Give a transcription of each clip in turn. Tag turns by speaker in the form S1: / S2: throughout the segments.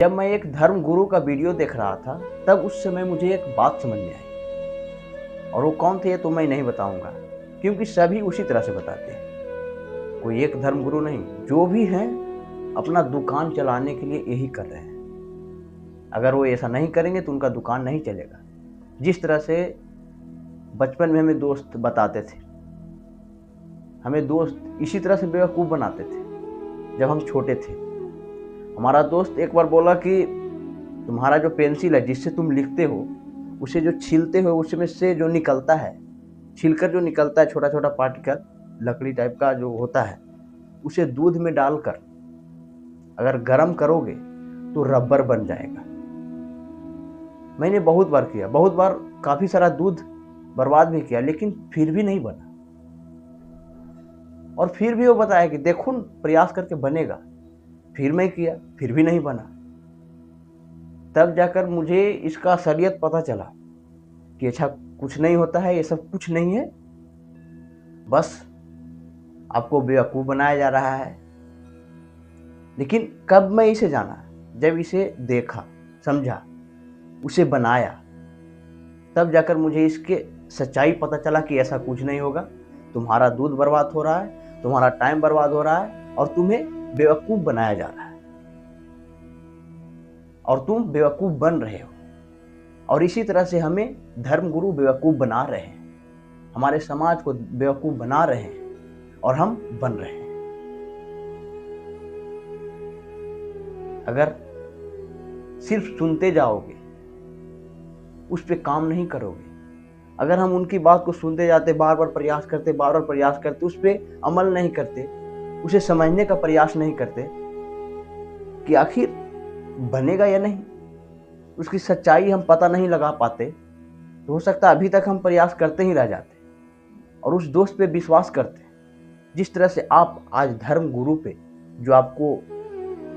S1: जब मैं एक धर्म गुरु का वीडियो देख रहा था तब उस समय मुझे एक बात समझ में आई, और वो कौन थे तो मैं नहीं बताऊंगा, क्योंकि सभी उसी तरह से बताते हैं। कोई एक धर्म गुरु नहीं, जो भी हैं अपना दुकान चलाने के लिए यही कर रहे हैं। अगर वो ऐसा नहीं करेंगे तो उनका दुकान नहीं चलेगा। जिस तरह से बचपन में हमें दोस्त बताते थे, हमें दोस्त इसी तरह से बेवकूफ़ बनाते थे। जब हम छोटे थे, हमारा दोस्त एक बार बोला कि तुम्हारा जो पेंसिल है जिससे तुम लिखते हो, उसे जो छीलते हो उसमें से जो निकलता है, छीलकर जो निकलता है छोटा छोटा पार्टिकल, लकड़ी टाइप का जो होता है, उसे दूध में डालकर अगर गर्म करोगे तो रबर बन जाएगा। मैंने बहुत बार किया, बहुत बार काफ़ी सारा दूध बर्बाद भी किया, लेकिन फिर भी नहीं बना। और फिर भी वो बताया कि देखो प्रयास करके बनेगा। फिर मैं किया, फिर भी नहीं बना। तब जाकर मुझे इसका असलियत पता चला कि अच्छा कुछ नहीं होता है, ये सब कुछ नहीं है, बस आपको बेवकूफ़ बनाया जा रहा है। लेकिन कब मैं इसे जाना? जब इसे देखा, समझा, उसे बनाया, तब जाकर मुझे इसके सच्चाई पता चला कि ऐसा कुछ नहीं होगा। तुम्हारा दूध बर्बाद हो रहा है, तुम्हारा टाइम बर्बाद हो रहा है, और तुम्हें बेवकूफ़ बनाया जा रहा है, और तुम बेवकूफ़ बन रहे हो। और इसी तरह से हमें धर्मगुरु बेवकूफ़ बना रहे हैं, हमारे समाज को बेवकूफ़ बना रहे हैं, और हम बन रहे हैं। अगर सिर्फ सुनते जाओगे, उस पर काम नहीं करोगे, अगर हम उनकी बात को सुनते जाते, बार बार प्रयास करते, बार बार प्रयास करते, उस पर अमल नहीं करते, उसे समझने का प्रयास नहीं करते कि आखिर बनेगा या नहीं, उसकी सच्चाई हम पता नहीं लगा पाते, तो हो सकता है अभी तक हम प्रयास करते ही रह जाते और उस दोस्त पे विश्वास करते। जिस तरह से आप आज धर्म गुरु पे, जो आपको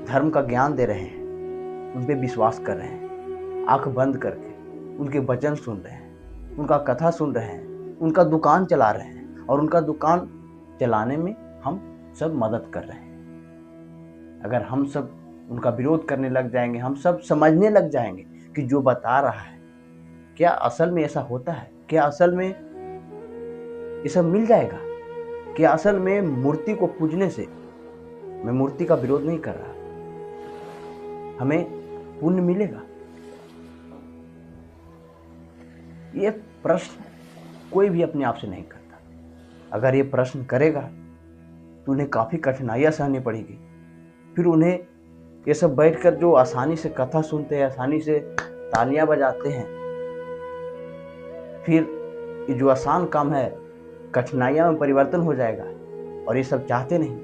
S1: धर्म का ज्ञान दे रहे हैं, उन पे विश्वास कर रहे हैं, आंख बंद करके उनके वचन सुन रहे हैं, उनका कथा सुन रहे हैं, उनका दुकान चला रहे हैं, और उनका दुकान चलाने में हम सब मदद कर रहे हैं। अगर हम सब उनका विरोध करने लग जाएंगे, हम सब समझने लग जाएंगे कि जो बता रहा है क्या असल में ऐसा होता है, क्या असल में ये सब मिल जाएगा, क्या असल में मूर्ति को पूजने से, मैं मूर्ति का विरोध नहीं कर रहा, हमें पुण्य मिलेगा? ये प्रश्न कोई भी अपने आप से नहीं करता। अगर ये प्रश्न करेगा तो उन्हें काफ़ी कठिनाइयाँ सहनी पड़ेगी। फिर उन्हें ये सब बैठकर जो आसानी से कथा सुनते हैं, आसानी से तालियां बजाते हैं, फिर ये जो आसान काम है कठिनाइयाँ में परिवर्तन हो जाएगा। और ये सब चाहते नहीं,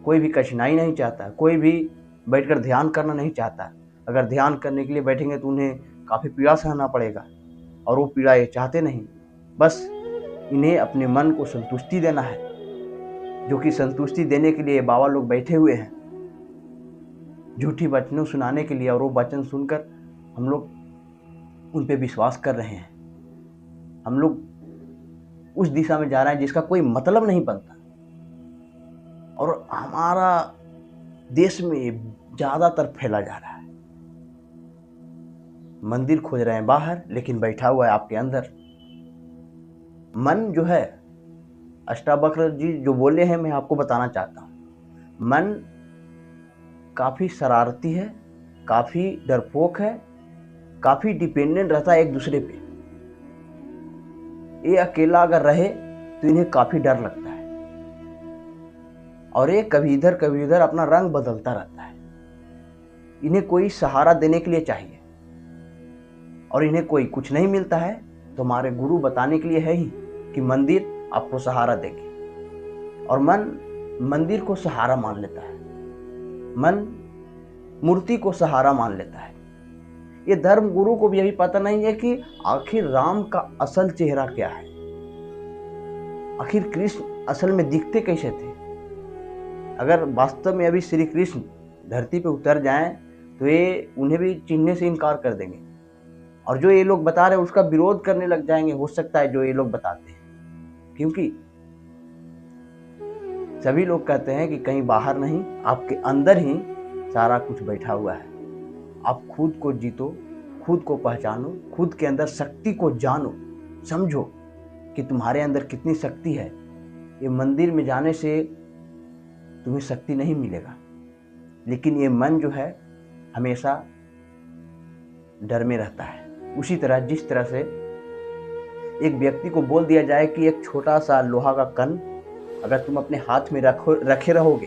S1: कोई भी कठिनाई नहीं चाहता, कोई भी बैठकर ध्यान करना नहीं चाहता। अगर ध्यान करने के लिए बैठेंगे तो उन्हें काफ़ी पीड़ा सहना पड़ेगा, और वो पीड़ा ये चाहते नहीं। बस इन्हें अपने मन को संतुष्टि देना है, जो कि संतुष्टि देने के लिए बाबा लोग बैठे हुए हैं, झूठी वचनों सुनाने के लिए। और वो वचन सुनकर हम लोग उन पे विश्वास कर रहे हैं, हम लोग उस दिशा में जा रहे हैं जिसका कोई मतलब नहीं बनता। और हमारा देश में ज़्यादातर फैला जा रहा है। मंदिर खोज रहे हैं बाहर, लेकिन बैठा हुआ है आपके अंदर। मन जो है, अष्टावक्र जी जो बोले हैं, मैं आपको बताना चाहता हूँ, मन काफ़ी शरारती है, काफ़ी डरपोक है, काफ़ी डिपेंडेंट रहता है एक दूसरे पे। ये अकेला अगर रहे तो इन्हें काफ़ी डर लगता है, और ये कभी इधर अपना रंग बदलता रहता है। इन्हें कोई सहारा देने के लिए चाहिए, और इन्हें कोई कुछ नहीं मिलता है तो हमारे गुरु बताने के लिए है ही कि मंदिर आपको सहारा देगी। और मन मंदिर को सहारा मान लेता है, मन मूर्ति को सहारा मान लेता है। ये धर्म गुरु को भी अभी पता नहीं है कि आखिर राम का असल चेहरा क्या है, आखिर कृष्ण असल में दिखते कैसे थे। अगर वास्तव में अभी श्री कृष्ण धरती पे उतर जाएं तो ये उन्हें भी चिन्हने से इनकार कर देंगे, और जो ये लोग बता रहे हैं उसका विरोध करने लग जाएंगे, हो सकता है, जो ये लोग बताते हैं। क्योंकि सभी लोग कहते हैं कि कहीं बाहर नहीं, आपके अंदर ही सारा कुछ बैठा हुआ है। आप खुद को जीतो, खुद को पहचानो, खुद के अंदर शक्ति को जानो, समझो कि तुम्हारे अंदर कितनी शक्ति है। ये मंदिर में जाने से तुम्हें शक्ति नहीं मिलेगा, लेकिन ये मन जो है हमेशा डर में रहता है। उसी तरह जिस तरह से एक व्यक्ति को बोल दिया जाए कि एक छोटा सा लोहा का कण अगर तुम अपने हाथ में रखे रहोगे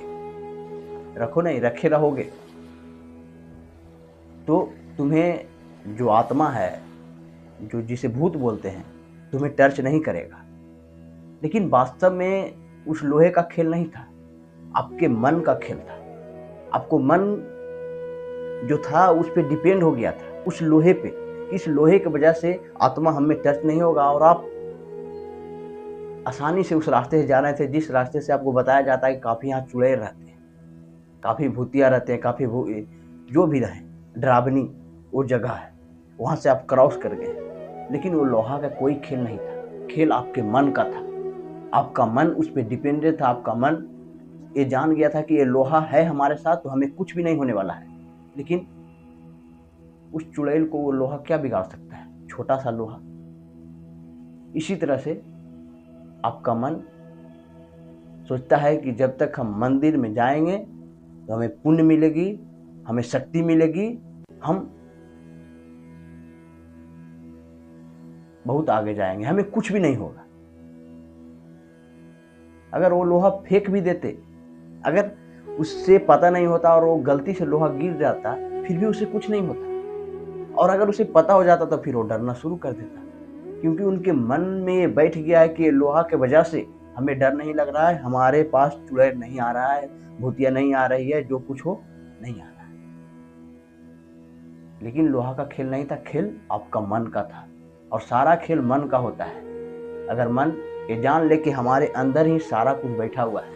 S1: तो तुम्हें जो आत्मा है, जो जिसे भूत बोलते हैं, तुम्हें टच नहीं करेगा। लेकिन वास्तव में उस लोहे का खेल नहीं था, आपके मन का खेल था। आपको मन जो था उस पर डिपेंड हो गया था, उस लोहे पे। इस लोहे की वजह से आत्मा हमें टच नहीं होगा और आप आसानी से उस रास्ते से जा रहे थे जिस रास्ते से आपको बताया जाता है कि काफ़ी यहाँ चुड़ैल रहते हैं, काफ़ी भूतिया रहते हैं, काफ़ी जो भी रहे, डरावनी वो जगह है, वहाँ से आप क्रॉस कर गए। लेकिन वो लोहा का कोई खेल नहीं था, खेल आपके मन का था। आपका मन उस पर डिपेंडेंट था। आपका मन ये जान गया था कि ये लोहा है हमारे साथ तो हमें कुछ भी नहीं होने वाला है। लेकिन उस चुड़ैल को वो लोहा क्या बिगाड़ सकता है, छोटा सा लोहा। इसी तरह से आपका मन सोचता है कि जब तक हम मंदिर में जाएंगे तो हमें पुण्य मिलेगी, हमें शक्ति मिलेगी, हम बहुत आगे जाएंगे, हमें कुछ भी नहीं होगा। अगर वो लोहा फेंक भी देते, अगर उससे पता नहीं होता और वो गलती से लोहा गिर जाता, फिर भी उसे कुछ नहीं होता। और अगर उसे पता हो जाता तो फिर वो डरना शुरू कर देता, क्योंकि उनके मन में ये बैठ गया है कि लोहा के वजह से हमें डर नहीं लग रहा है, हमारे पास चुड़ैल नहीं आ रहा है, भूतिया नहीं आ रही है, जो कुछ हो नहीं आ रहा है। लेकिन लोहा का खेल नहीं था, खेल आपका मन का था। और सारा खेल मन का होता है। अगर मन ये जान ले कि हमारे अंदर ही सारा कुछ बैठा हुआ है,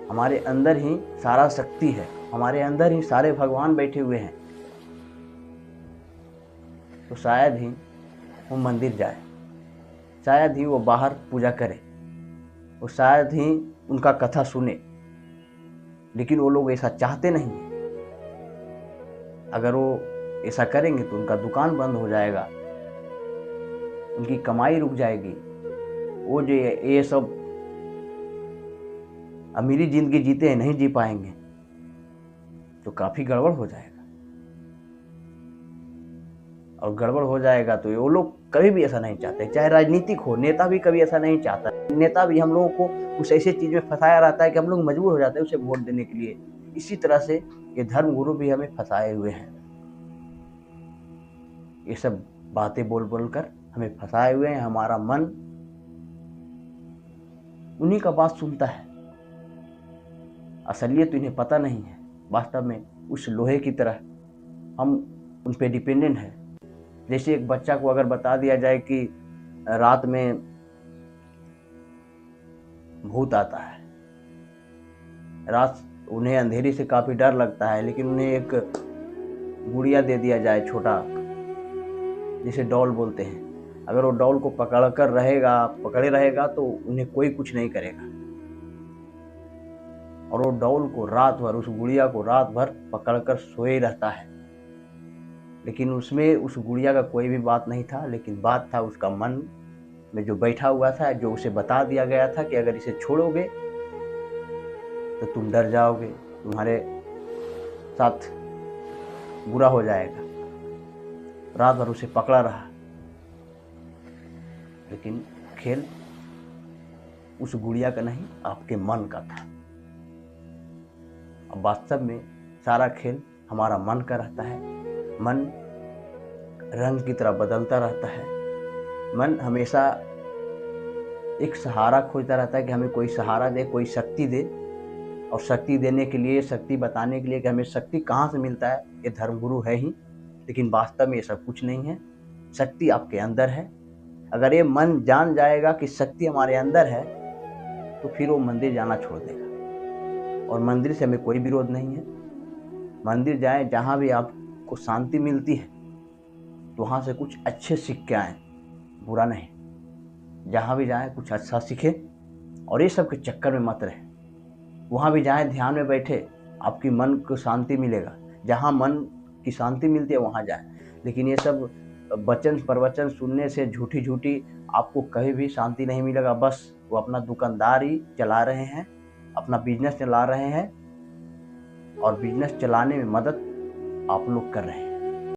S1: हमारे अंदर ही सारा शक्ति है, हमारे अंदर ही सारे भगवान बैठे हुए हैं, तो शायद ही वो मंदिर जाए, शायद ही वो बाहर पूजा करे, वो शायद ही उनका कथा सुने। लेकिन वो लोग ऐसा चाहते नहीं हैं। अगर वो ऐसा करेंगे तो उनका दुकान बंद हो जाएगा, उनकी कमाई रुक जाएगी, वो जो ये सब अमीरी जिंदगी जीते हैं नहीं जी पाएंगे, तो काफी गड़बड़ हो जाएगा। और गड़बड़ हो जाएगा तो वो लोग कभी भी ऐसा नहीं चाहते। चाहे राजनीतिक हो, नेता भी कभी ऐसा नहीं चाहता। नेता भी हम लोगों को कुछ ऐसे चीज में फंसाया रहता है कि हम लोग मजबूर हो जाते हैं उसे वोट देने के लिए। इसी तरह से ये धर्म गुरु भी हमें फंसाए हुए हैं, ये सब बातें बोल बोल कर हमें फंसाए हुए हैं। हमारा मन उन्हीं का बात सुनता है, असलियत तो इन्हें पता नहीं है। वास्तव में उस लोहे की तरह हम उन पे डिपेंडेंट है। जैसे एक बच्चा को अगर बता दिया जाए कि रात में भूत आता है, रात उन्हें अंधेरी से काफी डर लगता है, लेकिन उन्हें एक गुड़िया दे दिया जाए छोटा, जिसे डॉल बोलते हैं, अगर वो डॉल को पकड़े रहेगा तो उन्हें कोई कुछ नहीं करेगा। और वो डॉल को रात भर, उस गुड़िया को रात भर पकड़कर सोए रहता है। लेकिन उसमें उस गुड़िया का कोई भी बात नहीं था, लेकिन बात था उसका मन में जो बैठा हुआ था, जो उसे बता दिया गया था कि अगर इसे छोड़ोगे तो तुम डर जाओगे, तुम्हारे साथ बुरा हो जाएगा। रात भर उसे पकड़ा रहा, लेकिन खेल उस गुड़िया का नहीं, आपके मन का था। अब वास्तव में सारा खेल हमारा मन का रहता है। मन रंग की तरह बदलता रहता है। मन हमेशा एक सहारा खोजता रहता है कि हमें कोई सहारा दे, कोई शक्ति दे। और शक्ति देने के लिए, शक्ति बताने के लिए कि हमें शक्ति कहाँ से मिलता है, ये धर्मगुरु है ही। लेकिन वास्तव में ये सब कुछ नहीं है, शक्ति आपके अंदर है। अगर ये मन जान जाएगा कि शक्ति हमारे अंदर है, तो फिर वो मंदिर जाना छोड़ देगा। और मंदिर से हमें कोई विरोध नहीं है। मंदिर जाएं, जहाँ भी आपको शांति मिलती है तो वहाँ से कुछ अच्छे सीख के आएँ, बुरा नहीं। जहाँ भी जाएं कुछ अच्छा सीखें और ये सब के चक्कर में मत रहें। वहाँ भी जाएं, ध्यान में बैठे, आपकी मन को शांति मिलेगा। जहाँ मन की शांति मिलती है वहाँ जाएं। लेकिन ये सब वचन प्रवचन सुनने से झूठी झूठी आपको कहीं भी शांति नहीं मिलेगा। बस वो अपना दुकानदारी चला रहे हैं, अपना बिजनेस चला रहे हैं और बिजनेस चलाने में मदद आप लोग कर रहे हैं।